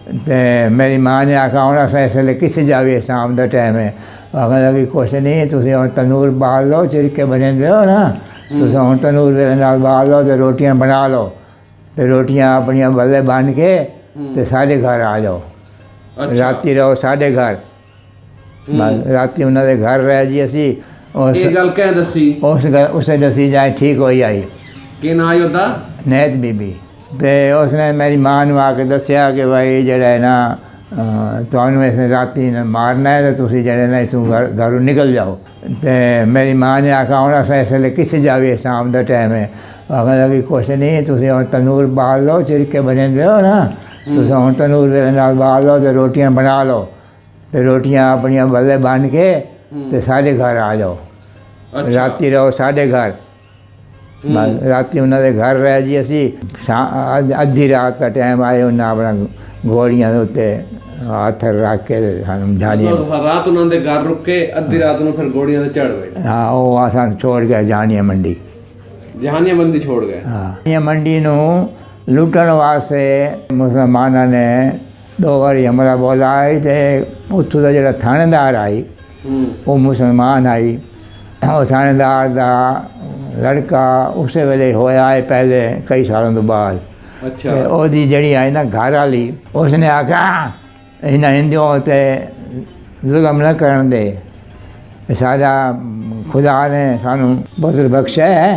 तो मेरी माँ ने आखा हूँ अस इसलिए किस जाइए शाम का टाइम है आखन लगी कुछ नहीं तुम हम तंदूर बाल लो चिरके बने दो ना तुम हम तंदूर बाल लो तो रोटियाँ बना लो तो रोटियाँ अपन बल्ले बन के तो साढ़े घर आ जाओ। राती रहो साढ़े घर राती उन्होंने घर रह जी असी उसे दसी जाए ठीक हो आई कि ना आई होता नैत बीबी तो उसने मेरी माँ ने आके दसिया कि भाई जरा है ना तुहानू इस राती मारना है तो तुम जरा ना इतों घरों निकल जाओ। तो मेरी माँ ने आखा हूँ अस इसलिए किस जाइए शाम का टाइम है आखन लगी कुछ नहीं तुम हम तंदूर बाल लो चिरके बने दो ना तुम हम तंदूर बाल लो तो रोटियाँ बना लो तो रोटियाँ अपन बल्ले बन के तो साढ़े घर आ जाओ। राती रहो साढ़े घर राती उन्होंने घर रह जी असी अद्धी रात का टाइम आए उन्हें अपना घोड़ियां उत्ते हाथ रख के जानिए रात उन्होंने घर रुक के अद्धी रात में फिर घोड़ियां चढ़ गए। हाँ वो अस छोड़ गए जानिया मंडी छोड़ गए। हाँ मंडी लुटन वास्ते मुसलमाना ने 2 बारी हमला बोला आई तो उत्थों का जो थानेदार आई वो मुसलमान आई वो थानेदार का लड़का उस वेले होया है पहले कई सालों तो बाद। अच्छा ओदी जड़ी आई ना घर वाली उसने आखा इन्हें हिंदुओं ते जुल्म न करन दे सारा खुदा ने सानू बदल बख्शा है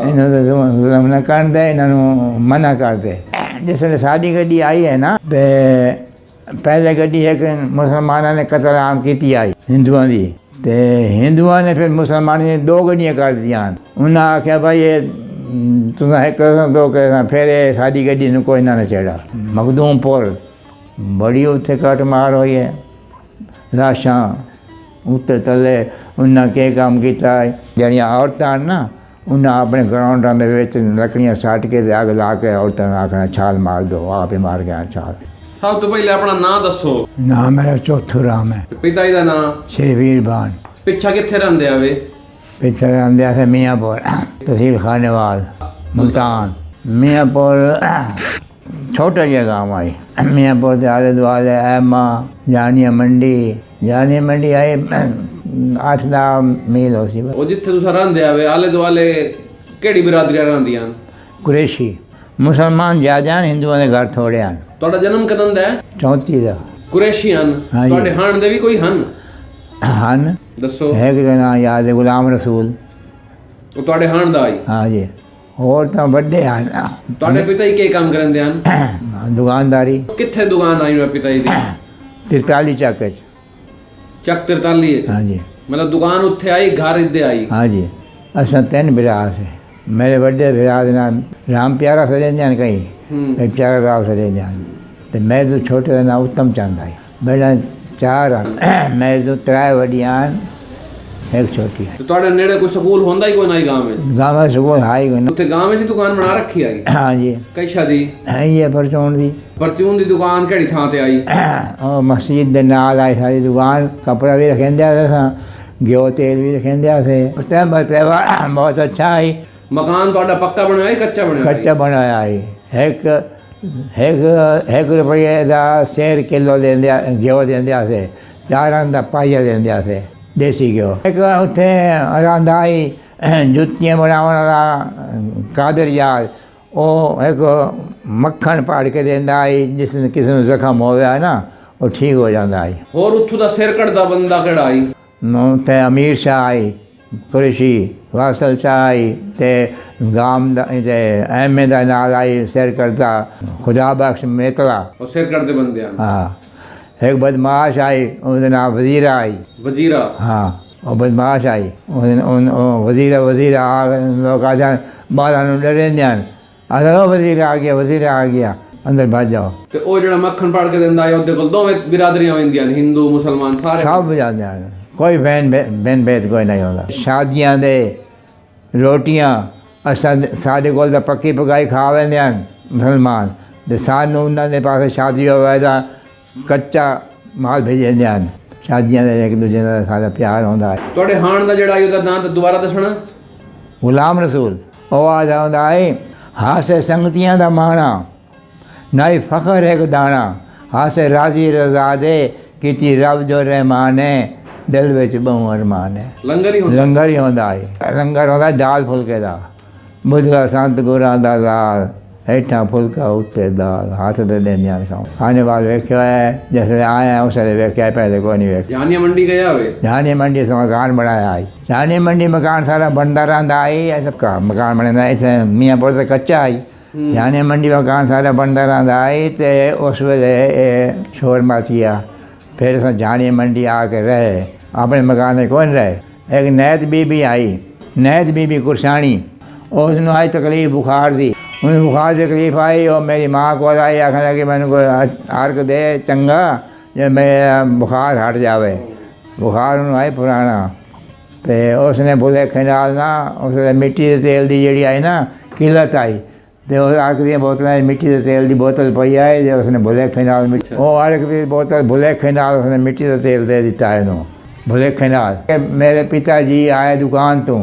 इन्हों तो जुल्म न करन दे इन्हों मना कर दे। जिसने साड़ी गड्डी आई है ना तो पहले गड्डी एक मुसलमाना ने कतल आम की आई हिंदुओं की तो हिंदुओं ने फिर मुसलमान ने 2 गड्डियाँ कर दियाँ उन्हें आख्या भाई ये तुम एक दो फिर साड़ी गड्डी ने कोई ना चढ़ा मखदूमपुर बड़ी उत्थे कट मार हुई है लाशां उत्ते थले उन्हें के काम किया जड़ियाँ औरतां ना उन्हें अपने ग्राउंडों के लकड़ियाँ साट के अग ला के औरतों ने आखना छाल मार दो आप ही मार गया छाल। सब तो पहले अपना नाम दसो। नाम मेरा चौथू राम है। पिता जी का नाम श्री वीरबान। पिछा कितने रहिंदे आवे पिछले रहिंदे थे मियाँपुर तहसील खानेवाल मुल्तान मियाँपुर छोटा जहा गाँव आई मियाँपुर के आले दुआले ऐमा जानिया मंडी आई 8-10 मील हो सी जिथे तुस रहिंदे आवे आले दुआले केड़ी बिरादरियां रहिंदियां कुरैशी मुसलमान ज़्यादा हिंदुओं के घर थोड़े हैं। ਤੁਹਾਡਾ ਜਨਮ ਕਦੋਂ ਦਾ ਹੈ? 34 ਦਾ। ਕੁਰੈਸ਼ੀ ਹਨ ਤੁਹਾਡੇ ਹਾਣ ਦੇ ਵੀ ਕੋਈ ਹਨ? ਹਨ ਦੱਸੋ। ਹੈ ਕਿ ਨਾ ਯਾਦ ਹੈ ਗੁਲਾਮ ਰਸੂਲ ਉਹ ਤੁਹਾਡੇ ਹਾਣ ਦਾ ਆਈ? ਹਾਂ ਜੀ ਹੋਰ ਤਾਂ ਵੱਡੇ ਹਨ। ਤੁਹਾਡੇ ਪਿਤਾ ਜੀ ਕੀ ਕੰਮ ਕਰਦੇ ਹਨ? ਦੁਕਾਨਦਾਰੀ। ਕਿੱਥੇ ਦੁਕਾਨ ਆਈ ਹੋਈ ਪਿਤਾ ਜੀ ਦੀ? 43 ਚੱਕ ਚ। ਚੱਕ 43 ਹਾਂ ਜੀ मतलब दुकान उत्थे आई घर इधे आई? हाँ जी असा 3 भरा से मेरे बड़े भरा का नाम राम प्यारा सरेंद्र कहीं प्यारा राव सरेंद्र तो मैं तो छोटे का नाम उत्तम चंद आई मेरा 4 मैं तो 3 वड्डियां एक छोटी है। तो ਤੁਹਾਡੇ नेड़े कोई स्कूल होंदा ही कोई नहीं गांव में? गांव में स्कूल है ही कोई। उत्थे गांव में दुकान बना रखी आई? हाँ जी। कई शादी है ये परचून दी दुकान केड़ी थां ते आई? और मस्जिद दे नाल आई सारी दुकान कपड़ा भी रखेंदे थे घ्यो तेल भी रखेंदे थे उस टाइम बहुत अच्छा आई। मकान ਤੁਹਾਡਾ पक्का बनाया कच्चा बनाया? कच्चा बनाया आई। एक रुपये का 1.5 किलो देंदे घ्यो देंदे थे 4 आना पाइया देंदे थे देसी घ्यो। एक उत्थे रांदा आई जुत्तियाँ बनाने वाला कादर यार वो एक मक्खन पाड़ के देंदा आई जिसने किसी ने जख्म हो गया ना वो ठीक हो जाता आई। और उत्थों का सिर कटदा बंदा केड़ा आई? ते अमीर शाह आई कुरैशी वासल शाह आई ते गाम अहमद का नाल आई सिर करता खुदा बख्श मेतला और सिर करते बंदे। हाँ एक बदमाश आई उसका नाम वजीरा आई। वजीरा? हाँ वो बदमाश आई वजीरा लोग आ जाए बाहर डरे ध्यान वजीरा आ गया अंदर भाज जाओ। तो वो जो मक्खन पाड़ के देंदा है उसदे कोल दोवें बिरादरियां होंदियां हिंदू मुसलमान सारे सब जाते हैं कोई बहन भेद कोई नहीं होता। शादियां दे रोटियां असा साढ़े कोल तो पक्की पकाई खा वेंदे हैं मुसलमान तो सानू उन्होंने पास शादी होवे दा कच्चा माल भेजेंदे हैं। शादियां दे एक दूजे का सारा प्यार होंदा है। तुहाडे हाण दा जेड़ा ओहदा नाम तो दोबारा दसना? गुलाम रसूल। वो आ जांदा है हासे संगतियां दा माणा नाई फखर एक दाना हासे राज़ी रज़ा दे कीती रब जो रहमान है दिल विच बहु अरमान है। लंगर ही ਹੁੰਦਾ लंगर ही होंदा है। लंगर होंदा दाल फुलके दा बुधला संत गुरां दा लाल हेठां फुलका उत्ते दाल हाथ दे देंदियां खाओ खाने वाले वेख्या है जैसे आया उस वेख्या पहले कोई नहीं वेख्या। जानिया मंडी गया हुए जानी मंडी से मकान बनाया आई जानी मंडी मकान सारा बनता रहा आई ऐसा का मकान बना ऐसे मियाँपुर से कच्चा आई जानी मंडी मकान सारा बनता रहा आई तो उस वेले शोर मच गया फिर अस जानी मंडी आके रहे अपने मकान में कौन रहे। एक नैत बीबी आई नैत बीबी कुरसानी उसने आई तकलीफ बुखार दी उन्हें बुखार की तकलीफ आई और मेरी माँ को आई आखने लगी मैंने कोई अर्क दे चंगा जो मेरा बुखार हट जावे। बुखार उन्होंने आई पुराना तो उसने बुले खनाल ना उसने मिट्टी के तेल की जी आई ना किलत आई तो अर्क दी बोतलें मिट्टी के तेल की बोतल पई आई जो उसने बुले खनाल वो अर्क की बोतल बुले खनाल उसने मिट्टी का तेल दे दिता है इन्हों बुले खनाल। मेरे पिताजी आए दुकान तो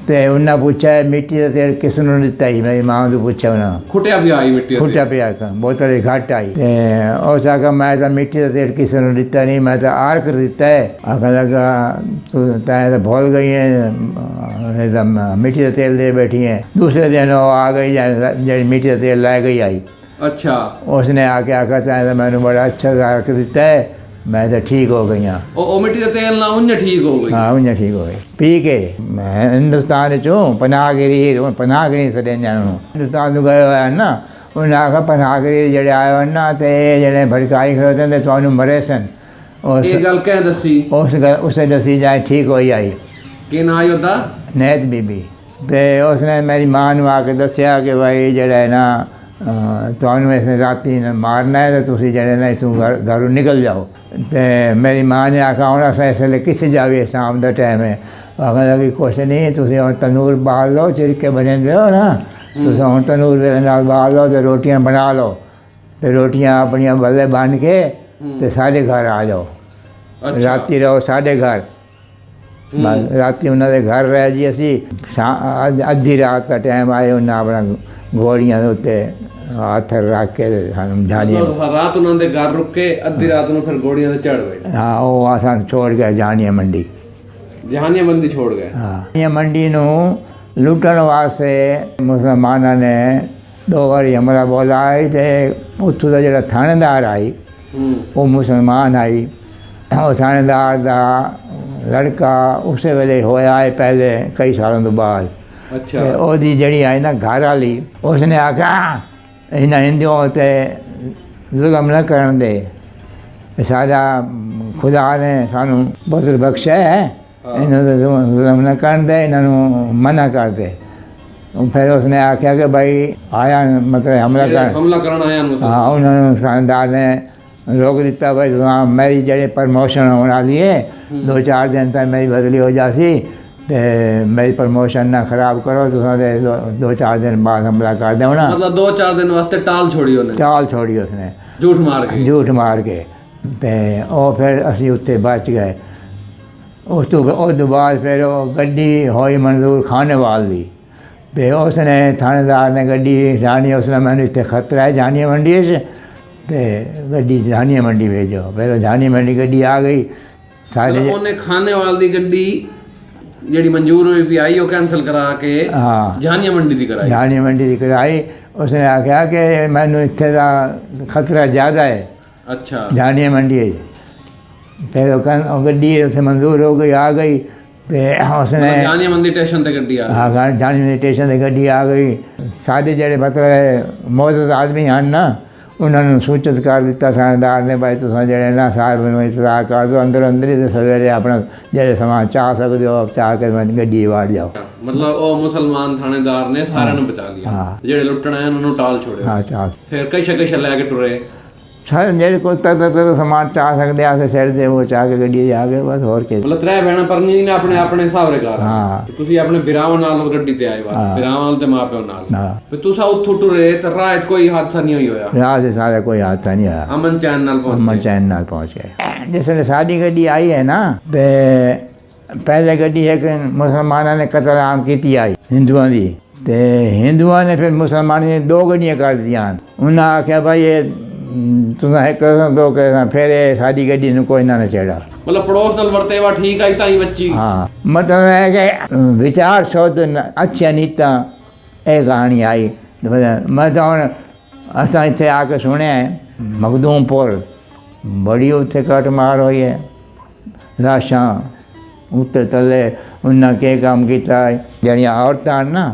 ते उन्हें पूछा मिट्टी का तेल किसने दिता ही मेरी माँ तो पूछा उन्हें खुटिया भी आई मिट्टी खुटिया पिया बोतल घट आई तो उस आखा मैं तो मिट्टी का तेल किसी ने दिता नहीं मैं तो आर्क दिता है। आखा लगा तू तैं तो भूल गई है मिट्टी का तेल दे बैठी है। दूसरे दिन वो आ गई जी मिट्टी का तेल लै गई आई। अच्छा उसने आके आखा तैं तो मैंने बड़ा अच्छा आर्क दिता है मैं तो ठीक हो गई हाँ। ओ मिट्टी का तेल ना उन्हें ठीक हो गई हाँ उन्हें ठीक हो गई पी के मैं हिंदुस्तान चूँ पनाहगिरी पनाहगिरी सॾे हिंदुस्तान गयो है ना उन्हें आखा पनाहगिरी जड़े आयो ना तो जड़े भड़काई खड़ोते तो तुहानू मरे सन ये गल कह दसी उसे दसी जाए ठीक हो आई कि ना आई होता नैत बीबी तो उसने मेरी माँ ने आके दसिया कि भाई जड़ा है ना तुहानू इस राती मारना है तो तुम जड़े ना इतों घरों निकल जाओ। तो मेरी माँ ने आखा हूँ अस इसलिए किसे जाइए शाम का टाइम है आखने लगी कुछ नहीं तुम तंदूर बाल लो चिरके बने दो ना तुम हूँ तंदूर बाल लो तो रोटियाँ बना लो तो रोटियाँ अपन बल्ले बन के तो साढ़े घर आ जाओ। राती रहो साढ़े घर राती उन्होंने घर रह जी असी अद्धी रात का टाइम आए उन्हें अपना घोड़ियां के उत्ते हाथ रख के जानिए रात उन्होंने घर रुक के अद्धी रात में फिर घोड़ियां ते चढ़ गए। हाँ वो असा छोड़ गए जानिया मंडी छोड़ गए। हाँ ये मंडी नू लुटन वास्ते मुसलमाना ने 2 बारी हमला बोलाई तो उत्थों का जो थानेदार आई वो मुसलमान आई वो थानेदार का लड़का उस वेले होया है पहले कई सालों तो बाद। अच्छा ओदी जड़ी आई ना घर वाली उसने आखा इन्हें हिंदुओं ते जुल्म न करन दे सारा खुदा ने सानू बदल बख्शा है इन्हों जुल्म न करन दे इन्हों मना कर दे। फिर उसने आख्या कि भाई आया मतलब हमला करना आया हाँ उन्होंने थानेदार ने रोक दिता भाई मेरी जड़ी प्रमोशन होने वाली है 2-4 दिन तक मेरी बदली हो जाती तो मेरी प्रमोशन ना खराब करो तो 2-4 दिन बाद हमला कर दो ना। मतलब 2-4 दिन वास्ते टाल छोड़ी उसने झूठ मार के तो फिर असी उत्ते बच गए। उस तो बाद फिर वो गड्डी होई मंजूर खानेवाल दी तो उसने थानेदार ने गड्डी जानी उसने मैंने इतने खतरा है जानिया मंडी से तो गड्डी जानिया मंडी भेजो फिर जानिया मंडी गड्डी आ गई सारे उन्हें खानेवाल दी गड्डी जी मंजूर हुई भी आई वो कैंसल करा के हाँ जानिया मंडी दी कराई। उसने आख्या कि मैनू इत्थे दा खतरा ज़्यादा है अच्छा जानिया मंडी है फिर गड्डी उसे मंजूर हो गई आ गई तो उसने जानिया मंडी स्टेशन से गड्डी हाँ जानिया मंडी स्टेशन से गड्डी आ गई। सारे जड़े मतलब मौजूद आदमी हैं ना उन्होंने सूचित कर दिता थानेदार ने भाई तुम जड़े ना साहब में इतला कर दो अंदर ही तो सवेरे अपना जड़े समान चाह सकते हो चाह के गड्डी वाड़ जाओ। मतलब वो मुसलमान थानेदार ने सारे ने बचा लिया। हाँ जेड़े लुटना है उन्होंने टाल छोड़े। हाँ टाल फिर कई लैके टुरे सारे जेड़े को तक समान चाह सकते आसे सिर दे वो चाह के गड्डी आ गए बस और के मतलब 3 भैन परनी ने अपने अपने सावरे घर हाँ तुसी अपने बिराव नाल गड्डी ते आए बात बिराव नाल ते मां प्यो नाल हाँ फिर तुसा उठो टुरे तो रात कोई हादसा नहीं होया रात से सारा कोई हादसा नहीं आया अमन चैन नाल पहुंच गए। जिसने सादी गड्डी आई है ना तो पहले गड्डी एक मुसलमाना ने कत्ल आम की आई हिंदुओं की तो हिंदुओं ने फिर मुसलमान ने 2 गड्डियाँ कर दिया उन्हें आख्या भाई ये तुसें हिकु दो फेरे साडी गड्डी ਨੂੰ ਕੋਈ ਨਾ ਛੇੜਾ। मतलब पड़ोस नाल वर्तेवा ठीक आई ताई बच्ची। हाँ मतलब है कि विचार शोध अच्छी नीता ये कहानी आई। मैं तो हूँ असां इत्थे आके सुनिया है मखदूमपुर बड़ी उत्थे कट मार हुई है लाशां उत्ते थले उन्हें के काम किया जड़ियाँ औरतां ना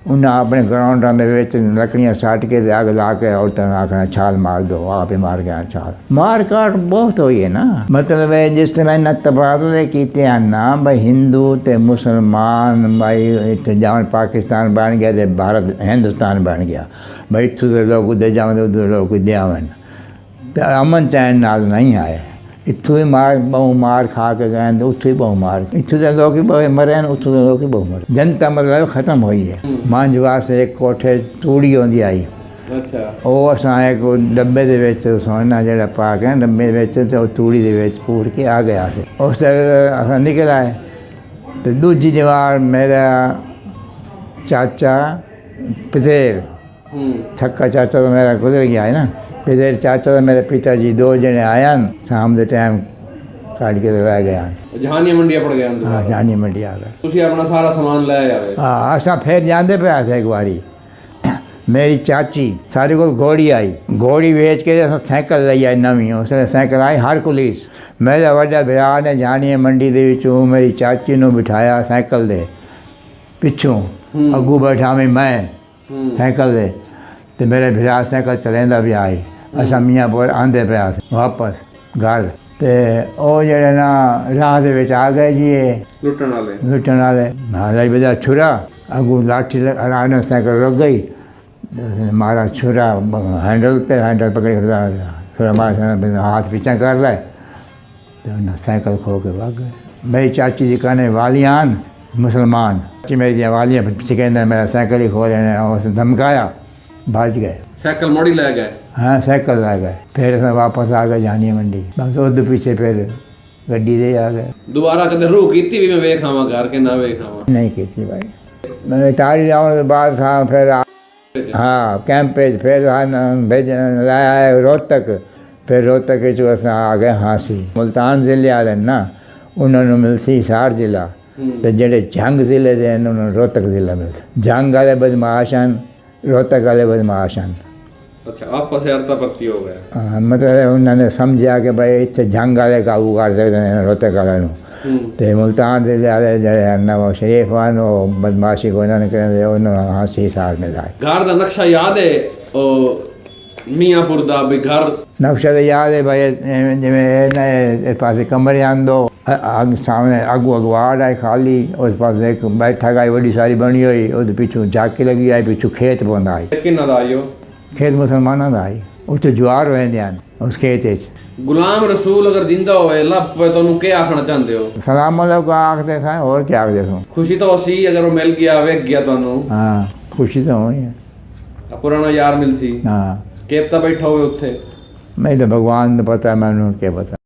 उन्हें अपने ग्राउंडों के लकड़ियाँ साट के अग ला के औरतों आखना छाल मार दो आप ही मार गया छाल मार काट बहुत हुई है ना। मतलब है जिस तरह इन्हें तबादले किए हैं ना भाई हिंदू ते मुसलमान भाई इतने जावन पाकिस्तान बन गया तो भारत हिंदुस्तान बन गया भाई इतों के लोग उधर जावन उधर लोग उधर आवन तो अमन चैन नाल नहीं आए। इतों ही मार बहु मार खा के गए तो उतों ही बहु मार इतों के लोग बहु मरे उतों के लोग बहु मरे जनता मतलब ख़त्म हुई है। मांझवा से एक कोठे तूड़ी आँदी आई अच्छा ਉਹ ਅਸਾਂ ਇੱਕ ਡੱਬੇ ਦੇ ਵਿੱਚ ਸੋਨਾ ਜਿਹੜਾ ਪਾ ਕੇ ਡੱਬੇ ਵਿੱਚ ਤੇ ਉਹ ਤੂੜੀ ਦੇ ਵਿੱਚ ਪੂੜ ਕੇ ਆ ਗਿਆ ਸੀ। ਉਸ ਅਸਾਂ ਨਿਕਲ ਆਏ ਤੇ ਦੂਜੀ ਜਵਾਰ ਮੇਰਾ ਚਾਚਾ ਪਤੇਰ ਥੱਕਾ ਚਾਚਾ ਤਾਂ ਮੇਰਾ ਗੁਜ਼ਰ ਗਿਆ ਹੈ ਨਾ ਪਤੇਰ ਚਾਚਾ ਤਾਂ ਮੇਰੇ ਪਿਤਾ ਜੀ ਦੋ ਜਣੇ ਆਏ ਹਨ ਸ਼ਾਮ ਦੇ ਟਾਈਮ ਕੱਢ ਕੇ ਲੈ ਗਏ ਹਨ। ਜਹਾਨੀਆਂ ਮੰਡੀਆਂ ਪੜ ਗਏ ਹਨ। ਹਾਂ ਜਾਨੀ ਮੰਡੀ ਆ ਗਏ। ਤੁਸੀਂ ਆਪਣਾ ਸਾਰਾ ਸਮਾਨ ਲੈ ਆਵੇ। ਹਾਂ ਅਸਾਂ ਫਿਰ ਜਾਂਦੇ ਪਿਆ ਸੀ ਇੱਕ ਵਾਰੀ मेरी चाची सारे को घोड़ी आई घोड़ी बेच के साइकिल लाई आई नवी उसने साइकिल आई हरकुलिस मेरा वड्डा भरा ने जानी मंडी दे विचों मेरी चाची नूं बिठाया साइकिल दे पिछों अगू बैठा मैं साइकिल दे ते मेरे भरा साइकिल चलेंदा भी आई असां मियाँपुर आंदे पिया वापस घर ते ओ जेड़े ना राह दे विच आ गए जी लुटण वाले हालाई बजा छुरा अगू लाठी ने साइकिल रुक गई मारा छुरा हैंडल पे हैंडल पकड़ खड़ा छुरा मारा हाथ पीछा कर लाए तो साइकिल खो के भाग गए। मेरी चाची जी कहने वालियान मुसलमान मेरी वालियाँ पीछे कहते मेरा साइकिल ही खो लेने उसने धमकाया भाज गए साइकिल मोड़ी ले गए। हाँ साइकिल ला गए फिर असं वापस आ गए जानी मंडी बाकी उधर पीछे फिर गड्डी दे आ गए। दोबारा कदे रूह की भी मैं वेख आवा घर के ना वेख आवा नहीं की भाई मैंने तारी आने के बाद था फिर हाँ कैंपेज फिर भेज लाया है रोहतक फिर रोहतक चो अस आ गए हाँसी मुल्तान जिले वाले ना उन्होंने मिलती हिसार जिला तो जेडे जंग जिले के उन्होंने रोहतक जिला मिलता जंग वाले बदमाश हैं रोहतक वाले बदमाश हैं। अच्छा आपस में अर्थापत्ति हो गया। हाँ मतलब उन्होंने समझा कि भाई इतने जंग वाले काबू कर सकते हैं रोहतक वाले तो मुल्तान जिले वाले जड़े हैं वो शरीफ हैं वो बदमाशी को उन्होंने कहते उन्होंने हाँसी हिसार में लाए। घर का नक्शा याद है मियाँपुर दा भी घर नक्शा तो याद है भाई जिमें इस पास कमरे आंदो सामने अगू अगवाड़ है खाली उस पास एक बैठक आई बड़ी सारी बनी हुई उस पिछू झाकी लगी आई पिछू खेत पौंदा आई खेत मुसलमाना का आई उत्थे ज्वार रहंदे हैं उस खेत गुलाम रसूल अगर जिंदा होवे लब पे तो के आखना चाहते हो सलाम अलैकुम आखते थे और क्या आखते थे खुशी तो सी अगर वो मिल गया वेख गया तो हाँ खुशी तो होनी है पुराना यार मिल सी हाँ केपता बैठा हुए उत्थे मैं तो भगवान ने पता मैंने क्या पता।